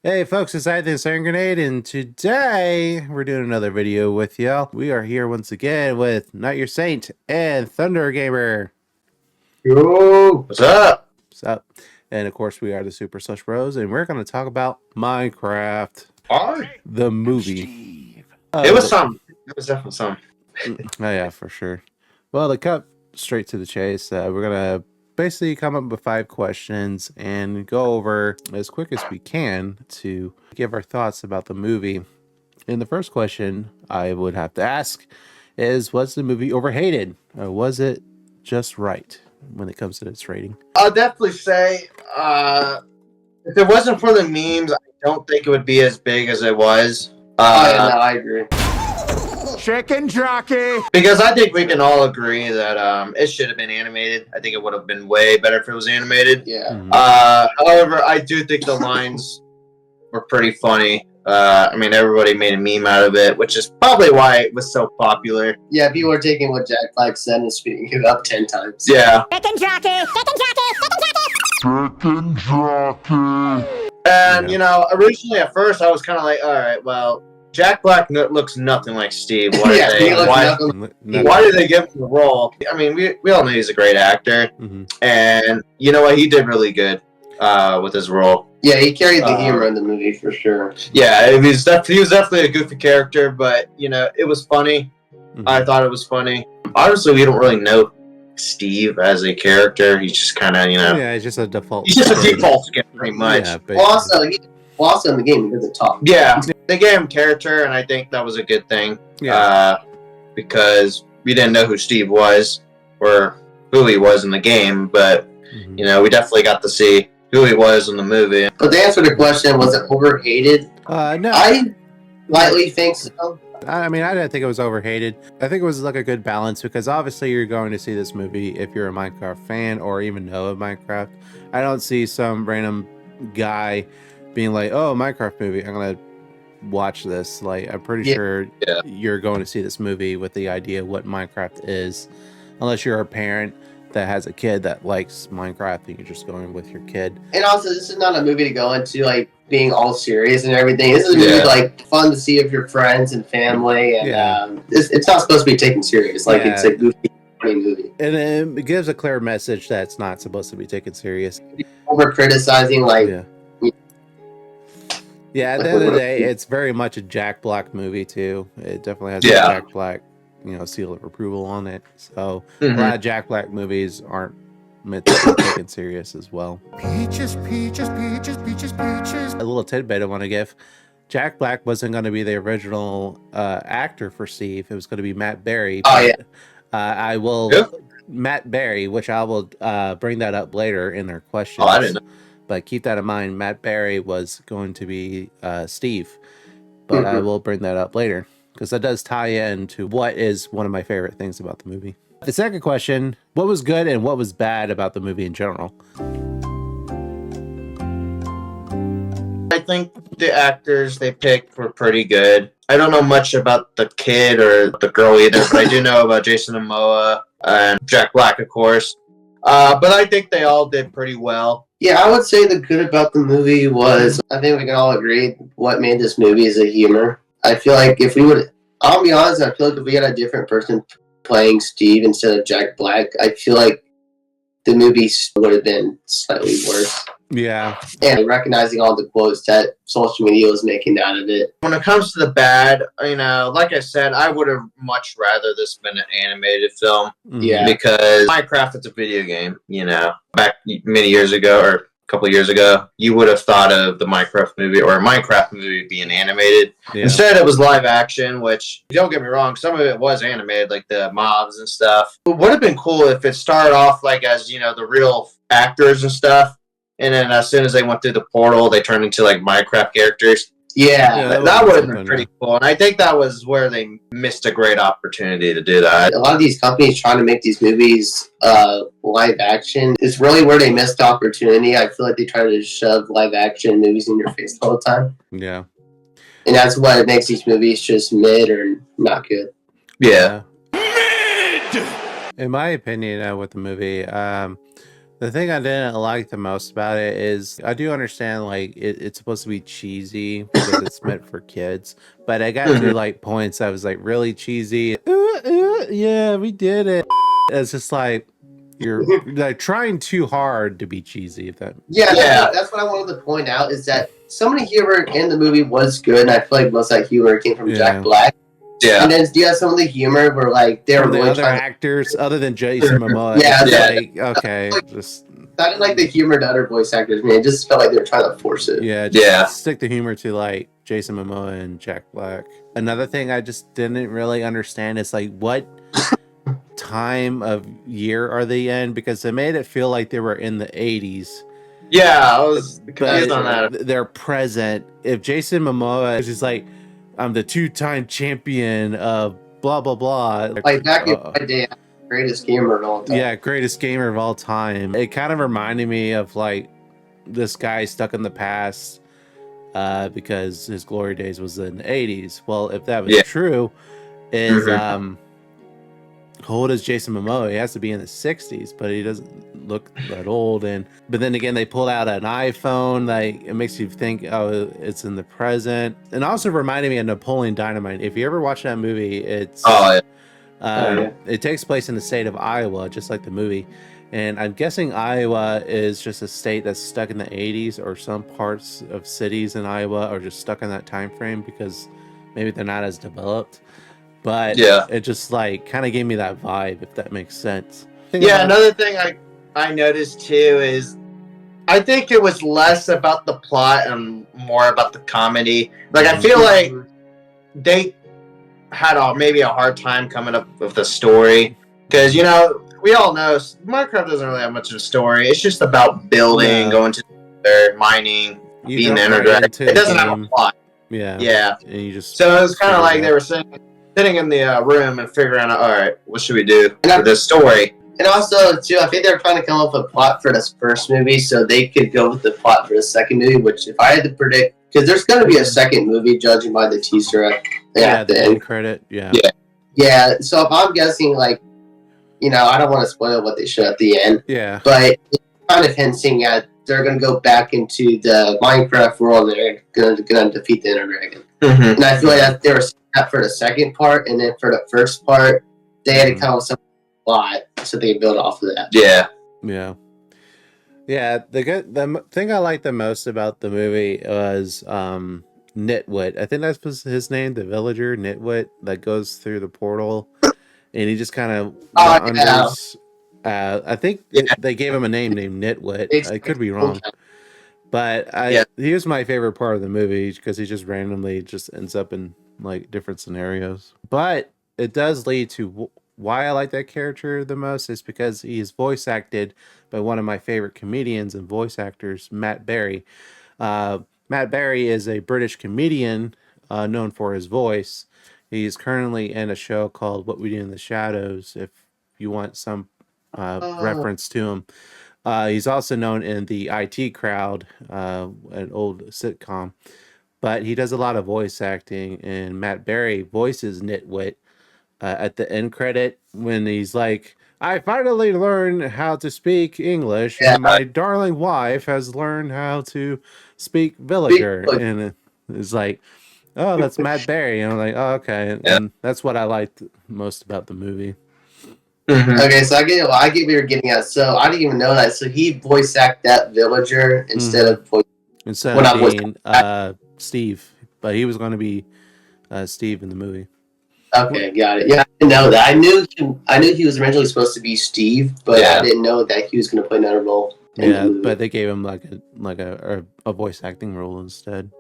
Hey folks, it's I the Sand Grenade, and today we're doing another video with y'all. We are here once again with KnotYourSaint and Thunder Gamer. Yo, what's up? What's up? And of course, we are the Super Slush Bros, and we're going to talk about Minecraft, the movie. It was some. It was definitely some. Oh yeah, for sure. Well, to cut straight to the chase, we're gonna basically come up with 5 questions and go over as quick as we can to give our thoughts about the movie. And the first question I would have to ask is, was the movie overhated, or was it just right when it comes to its rating? I'll definitely say, if it wasn't for the memes, I don't think it would be as big as it was. No, I agree. Chicken jockey. Because I think we can all agree that it should have been animated. I think it would have been way better if it was animated. Yeah. However, I do think the lines were pretty funny. I mean, everybody made a meme out of it, which is probably why it was so popular. Yeah, people are taking what Jack Black said and speeding it up 10 times. Yeah. Chicken jockey. Chicken jockey. Chicken jockey. And, you know, originally at first I was kind of like, all right, well, Jack Black looks nothing like Steve. Why did they give him the role? I mean, we all know he's a great actor. Mm-hmm. And you know what? He did really good with his role. Yeah, he carried the humor in the movie for sure. Yeah, he was definitely a goofy character, but, you know, it was funny. Mm-hmm. I thought it was funny. Obviously, we don't really know Steve as a character. He's just kind of, you know... Yeah, he's just a default. He's just a default skin, pretty much. Yeah, Also in the game, he doesn't talk. Yeah, they gave him character, and I think that was a good thing. Yeah. Because we didn't know who Steve was or who he was in the game, but you know, we definitely got to see who he was in the movie. But to answer the question, was it overhated? No. I lightly think so. I mean, I didn't think it was overhated. I think it was like a good balance, because obviously you're going to see this movie if you're a Minecraft fan or even know of Minecraft. I don't see some random guy being like, oh, Minecraft movie, I'm gonna watch this. Like, I'm pretty sure you're going to see this movie with the idea what Minecraft is, unless you're a parent that has a kid that likes Minecraft and you're just going with your kid. And also, this is not a movie to go into like being all serious and everything. This is a movie like fun to see with your friends and family, and it's not supposed to be taken serious. Like it's a goofy, funny movie, and it gives a clear message that it's not supposed to be taken serious. Over criticizing, like. Yeah, at the end of the day, it's very much a Jack Black movie too. It definitely has a Jack Black, seal of approval on it. So a lot of Jack Black movies aren't meant to be taken serious as well. Peaches, peaches, peaches, peaches, peaches. A little tidbit I want to give: Jack Black wasn't going to be the original actor for Steve. It was going to be Matt Berry. I will Matt Berry, which I will bring that up later in their questions. Oh, I didn't know. But keep that in mind, Matt Berry was going to be Steve. But I will bring that up later, because that does tie into what is one of my favorite things about the movie. The second question, what was good and what was bad about the movie in general? I think the actors they picked were pretty good. I don't know much about the kid or the girl either, but I do know about Jason Momoa and Jack Black, of course. But I think they all did pretty well. Yeah, I would say the good about the movie was, I think we can all agree, what made this movie is the humor. I feel like I'll be honest, I feel like if we had a different person playing Steve instead of Jack Black, I feel like the movie would have been slightly worse. Yeah. And recognizing all the quotes that social media was making out of it. When it comes to the bad, you know, like I said, I would have much rather this been an animated film. Yeah. Because Minecraft is a video game, you know. Back many years ago, or a couple of years ago, you would have thought of the Minecraft movie or a Minecraft movie being animated. Yeah. Instead, it was live action, which, don't get me wrong, some of it was animated, like the mobs and stuff. It would have been cool if it started off like as, you know, the real actors and stuff. And then as soon as they went through the portal, they turned into like Minecraft characters. Yeah, that would have been pretty cool. And I think that was where they missed a great opportunity to do that. A lot of these companies trying to make these movies live action is really where they missed the opportunity. I feel like they try to shove live action movies in your face all the time. Yeah. And that's what makes these movies just mid or not good. Yeah. Mid! In my opinion, with the movie, The thing I didn't like the most about it is I do understand like it's supposed to be cheesy because it's meant for kids, but I got to like points that was like really cheesy. Yeah, we did it. It's just like you're like trying too hard to be cheesy. If that that's what I wanted to point out is that some of the humor in the movie was good, and I feel like most of that humor came from Jack Black. Yeah. And then you have some of the humor where like they were from the really other trying actors other than Jason Momoa. Yeah, it's yeah. like, okay, just I didn't like the humor to other voice actors, man. It just felt like they were trying to force it. stick the humor to like Jason Momoa and Jack Black. Another thing I just didn't really understand is like what time of year are they in, because they made it feel like they were in the 80s. Yeah, I was confused on that. They're present. If Jason Momoa is just like, I'm the 2-time champion of blah blah blah, Like back in my day, greatest gamer of all time. Yeah, greatest gamer of all time. It kind of reminded me of like this guy stuck in the past because his glory days was in the 80s. Well, if that was true, is how old is Jason Momoa? He has to be in the 60s, but he doesn't look that old. But then again, they pulled out an iPhone. Like it makes you think, oh, it's in the present. And also reminded me of Napoleon Dynamite. If you ever watch that movie, it's it takes place in the state of Iowa, just like the movie. And I'm guessing Iowa is just a state that's stuck in the 80s, or some parts of cities in Iowa are just stuck in that time frame because maybe they're not as developed. But it just like kind of gave me that vibe, if that makes sense. Another thing I noticed too is I think it was less about the plot and more about the comedy. Like I feel like they had maybe a hard time coming up with the story, because we all know Minecraft doesn't really have much of a story. It's just about building, going to mining, being the internet. It doesn't have a plot. Yeah. And you just so it was kind of like they were sitting in the room and figuring out, all right, what should we do for this story? And also, too, I think they were trying to come up with a plot for this first movie so they could go with the plot for the second movie, which if I had to predict, because there's going to be a second movie judging by the teaser at the end credit. Yeah, so if I'm guessing, like, I don't want to spoil what they show at the end. Yeah. But it's kind of hinting at they're going to go back into the Minecraft world and they're going to defeat the Ender Dragon. And I feel like that they were set for the second part, and then for the first part, they had to come up with some plot so they could build off of that. Yeah. The thing I liked the most about the movie was Nitwit. I think that's his name, the villager Nitwit that goes through the portal, and he just kind of wanders. I think they gave him a name named Nitwit. I could be wrong. But he was my favorite part of the movie because he just randomly just ends up in like different scenarios. But it does lead to why I like that character the most is because he is voice acted by one of my favorite comedians and voice actors, Matt Berry. Matt Berry is a British comedian known for his voice. He's currently in a show called What We Do in the Shadows, if you want some reference to him. He's also known in the IT Crowd, an old sitcom, but he does a lot of voice acting, and Matt Berry voices Nitwit at the end credit when he's like, I finally learned how to speak English, and my darling wife has learned how to speak villager. And it's like, oh, that's Matt Berry. And I'm like, oh, okay. And that's what I liked most about the movie. Okay, so I get what you're getting at. So I didn't even know that. So he voice acted that villager instead of being Steve, but he was going to be Steve in the movie. Okay, got it. Yeah, I didn't know that. I knew he was originally supposed to be Steve, but I didn't know that he was going to play another role. But they gave him like a voice acting role instead.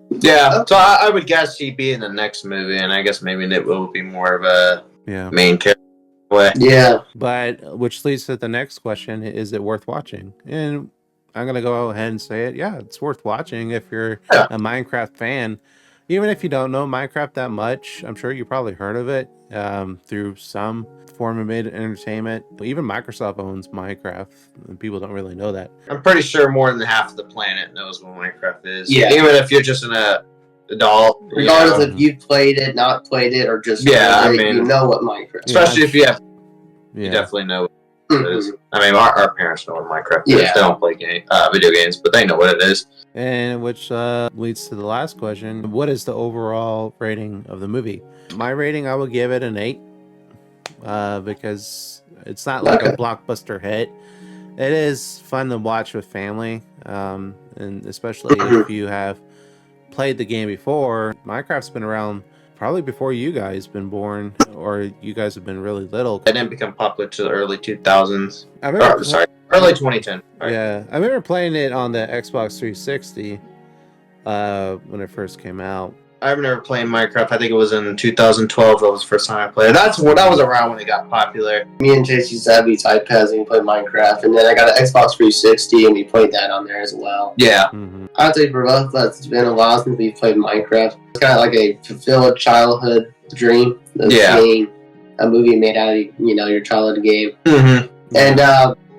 Yeah, so I would guess he'd be in the next movie, and I guess maybe Nit will be more of a main character. Yeah. But which leads to the next question: is it worth watching? And I'm gonna go ahead and say it. Yeah, it's worth watching if you're a Minecraft fan. Even if you don't know Minecraft that much, I'm sure you probably heard of it through some form of entertainment. Even Microsoft owns Minecraft, and people don't really know that. I'm pretty sure more than half of the planet knows what Minecraft is. Yeah. Even if you're just an adult. Regardless if you've played it, not played it, or just you know what Minecraft is. Especially if you have, you definitely know. is. I mean, our parents know what Minecraft is. Yeah. They don't play video games, but they know what it is. And which leads to the last question. What is the overall rating of the movie? My rating, I will give it an 8 because it's not like a blockbuster hit. It is fun to watch with family, and especially if you have played the game before. Minecraft's been around probably before you guys been born, or you guys have been really little. It didn't become popular to the early 2000s. I remember, Early 2010. Right? yeah, I remember playing it on the Xbox 360 when it first came out. I remember playing Minecraft. I think it was in 2012. That was the first time I played it. That was around when it got popular. Me and Chase used to have these iPads and we played Minecraft, and then I got an Xbox 360 and we played that on there as well. Yeah. Mm-hmm. I'd say for both of us, it's been a while since we played Minecraft. It's kind of like a fulfilled childhood dream of seeing a movie made out of your childhood game. Mm-hmm. And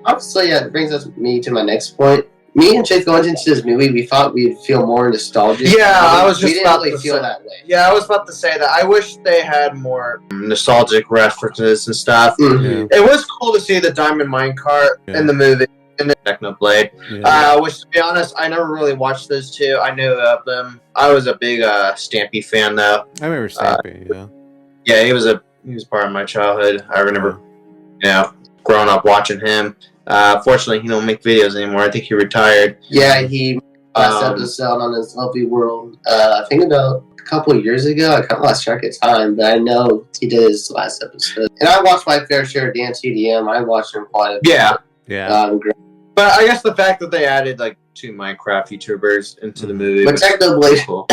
obviously, it brings me to my next point. Me and Chase going into this movie, we thought we'd feel more nostalgic. Yeah, I was just we about didn't really to feel say that way. Yeah, I was about to say that. I wish they had more nostalgic references and stuff. Mm-hmm. It was cool to see the diamond minecart in the movie, and the Technoblade. Which, to be honest, I never really watched those two. I knew of them. I was a big Stampy fan, though. I remember Stampy. Yeah, he was part of my childhood. I remember, growing up watching him. Fortunately, he don't make videos anymore. I think he retired. Yeah, he last episode on his Lovely World. I think about a couple of years ago. I kind of lost track of time, but I know he did his last episode. And I watched my fair share of Dan TDM. I watched him quite a bit. Yeah. But I guess the fact that they added like 2 Minecraft YouTubers into the movie. But was Technoblade, cool.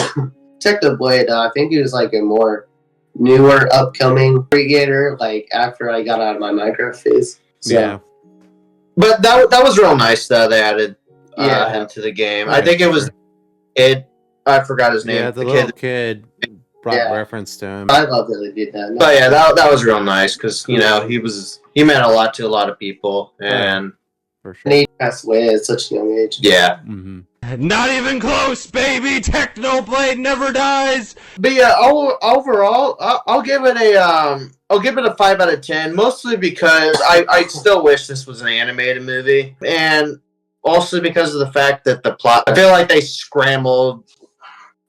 Technoblade, I think he was like a more newer, upcoming creator. Like after I got out of my Minecraft phase. So, yeah. But that was real nice that they added him to the game. I think it was Ed. I forgot his name. Yeah, the little kid brought reference to him. I love that they did that. But yeah, that was real nice because he meant a lot to a lot of people, and for sure. And he passed away at such a young age. Yeah. Mm-hmm. Not even close, baby. Technoblade never dies. But yeah, overall, I'll give it a 5 out of 10. Mostly because I still wish this was an animated movie, and also because of the fact that the plot. I feel like they scrambled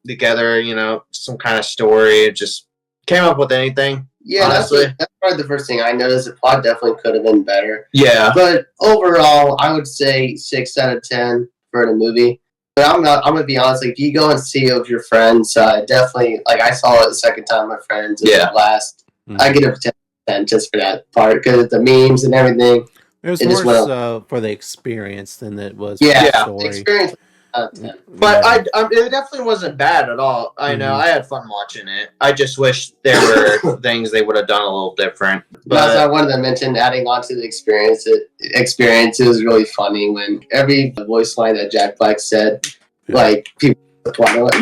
together, some kind of story. It just came up with anything. Yeah, that's probably the first thing I noticed. The plot definitely could have been better. Yeah, but overall, I would say 6 out of 10 for the movie. But I'm gonna be honest. Like, if you go and see it with your friends, definitely. Like, I saw it the second time with my friends. It was a blast. Mm-hmm. I get a 10 just for that part because the memes and everything. It was more so for the experience than it was for the story. Experience. But it definitely wasn't bad at all. I know I had fun watching it. I just wish there were things they would have done a little different. But I wanted to mention adding on to the experience. It was really funny when every voice line that Jack Black said, like people like,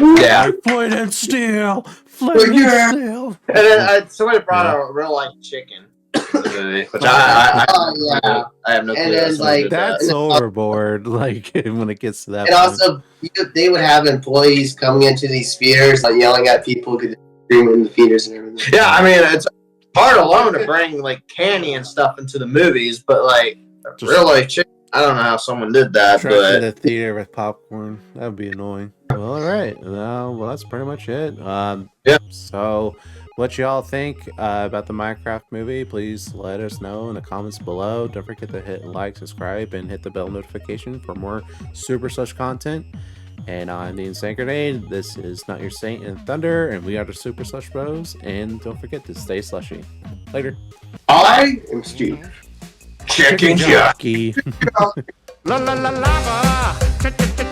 flint and steel, flint and steel. And then somebody brought a real life chicken. Which I have no clue. And then, that's overboard. Like when it gets to that. And also, they would have employees coming into these theaters, like yelling at people, screaming in the theaters and everything. Yeah, I mean it's hard alone to bring like candy and stuff into the movies, but like real life chicken. I don't know how someone did that, but in the theater with popcorn, that would be annoying. Well, all right. Well, that's pretty much it. So, what y'all think about the Minecraft movie? Please let us know in the comments below. Don't forget to hit like, subscribe, and hit the bell notification for more Super Slush content. And I'm the Insane Grenade. This is KnotYourSaint and Thunder, and we are the Super Slush Bros. And don't forget to stay slushy. Later. I am Steve. Chicken jockey. La la la lava.